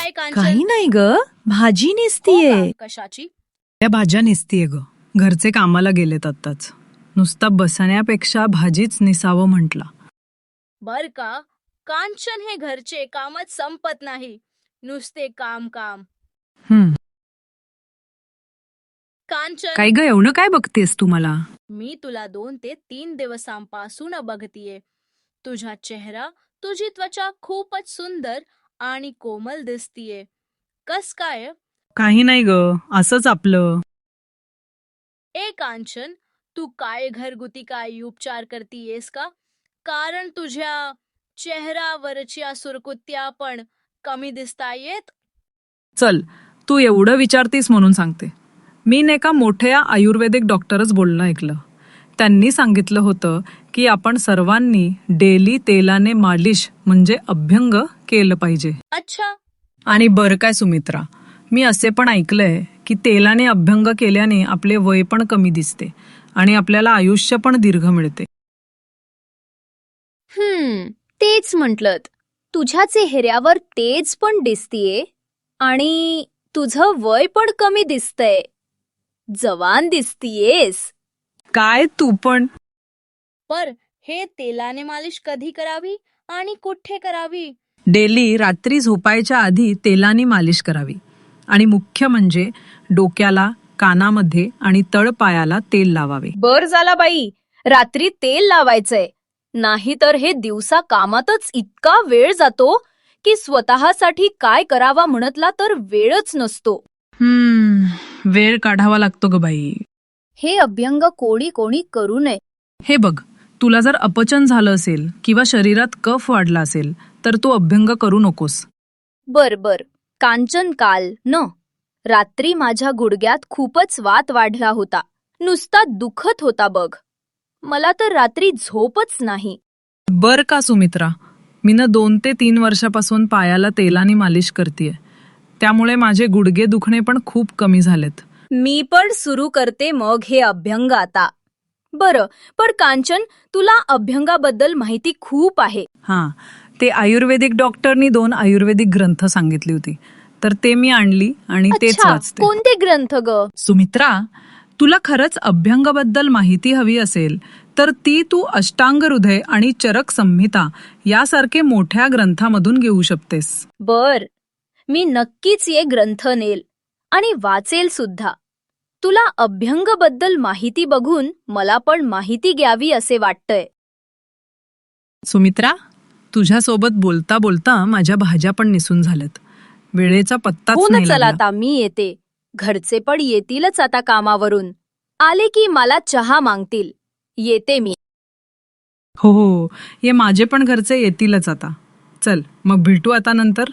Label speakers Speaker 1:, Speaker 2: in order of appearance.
Speaker 1: काय कांचन?
Speaker 2: काही नाही ग, भाजी
Speaker 1: हो
Speaker 2: नेसतीये.
Speaker 1: का? कशाची?
Speaker 3: त्या भाज्या नेसतीये ग. घरचे कामाला गेलेत आत्ताच. नुसता बसण्यापेक्षा भाजीच निसावं म्हटला.
Speaker 1: बर का, कांचन हे घरचे कामच संपत नाही, नुसते काम काम. कांचन,
Speaker 3: काय ग, एवढं काय बघतेस तू मला?
Speaker 1: मी तुला 2 ते 3 दिवसांपासून बघतीये. तुझा चेहरा, तुझी त्वचा खूपच सुंदर आणि कोमल दिसतीये. कस काय?
Speaker 3: काही नाही ग, असंच आपलं.
Speaker 1: ए कांचन, तू काय घरगुती काही उपचार करतीयेस का? कारण तुझ्या चेहऱ्यावरच्या सुरकुत्या पण कमी दिसतायेत.
Speaker 3: चल, तू एवढं विचारतीस म्हणून सांगते. मी एका मोठ्या आयुर्वेदिक डॉक्टरच बोलणं ऐकलं. त्यांनी सांगितलं होतं की आपण सर्वांनी डेली तेलाने मालिश म्हणजे अभ्यंग केलं पाहिजे.
Speaker 1: अच्छा,
Speaker 3: आणि बरं काय सुमित्रा, मी असे पण ऐकलंय की तेलाने अभ्यंग केल्याने आपले वय पण कमी दिसते आणि आपल्याला आयुष्य पण दीर्घ मिळते.
Speaker 4: तेच म्हंटल. तुझ्या चेहऱ्यावर तेज पण दिसतीये आणि तुझं वय पण कमी दिसतंय. जवान दिसतीयेस.
Speaker 3: काय तू पण?
Speaker 1: पर हे तेलाने मालिश कधी करावी आणि कुठे करावी?
Speaker 3: डेली रात्री झोपायच्या आधी तेलाने मालिश करावी. आणि मुख्य म्हणजे डोक्याला, कानामध्ये आणि तळपायाला तेल लावावे.
Speaker 4: बर झाला बाई, रात्री तेल लावायचंय. नाहीतर हे दिवसा कामातच इतका वेळ जातो की स्वतःसाठी काय करावा म्हणतला तर वेळच नसतो.
Speaker 3: वेळ काढावा लागतो ग बाई.
Speaker 4: हे अभ्यंग कोणी करू नये.
Speaker 3: हे बघ, तुला जर अपचन झालं असेल किंवा शरीरात कफ वाढला असेल तर तू अभ्यंग करू नकोस.
Speaker 4: बर, कांचन, काल रात्री माझ्या गुडघ्यात खूपच वात वाढला होता. नुसता दुखत होता बघ. मला तर रात्री झोपच नाही.
Speaker 3: बर का सुमित्रा, मी 2 ते 3 वर्षापासून पायाला तेलाने मालिश करतेय. त्यामुळे माझे गुडघे दुखणे पण खूप कमी झालेत.
Speaker 4: मी पण सुरू करते मग हे अभ्यंग आता. बरं, पण कांचन, तुला अभ्यंगाबद्दल माहिती खूप आहे.
Speaker 3: हां, ते आयुर्वेदिक डॉक्टरनी 2 आयुर्वेदिक ग्रंथ सांगितली होती, तर ते मी आणली आणि तेच
Speaker 4: अच्छा,
Speaker 3: वाचते.
Speaker 4: कोणते ग्रंथ ग?
Speaker 3: सुमित्रा, तुला खरंच अभ्यंगाबद्दल माहिती हवी असेल तर ती तू अष्टांग हृदय आणि चरक संहिता यासारखे मोठ्या ग्रंथामधून घेऊ शकतेस.
Speaker 4: बर, मी नक्कीच ये ग्रंथ नेल आणि वाचेल सुद्धा. तुला अभ्यंगबद्दल माहिती बघून मला पण माहिती घ्यावी असे वाटतंय.
Speaker 3: सुमित्रा, तुझ्यासोबत बोलता बोलता माझ्या भाज्या पण निसून झाल्यात. वेळेचा पत्ताच
Speaker 4: हो ना,
Speaker 3: नाही
Speaker 4: चला
Speaker 3: लागला.
Speaker 4: आता मी येते. घरचे पण येतीलच आता कामावरून. आले की मला चहा मागतील. येते मी.
Speaker 3: हो, ये माझे पण घरचे येतीलच आता. चल, मग भेटू आता नंतर.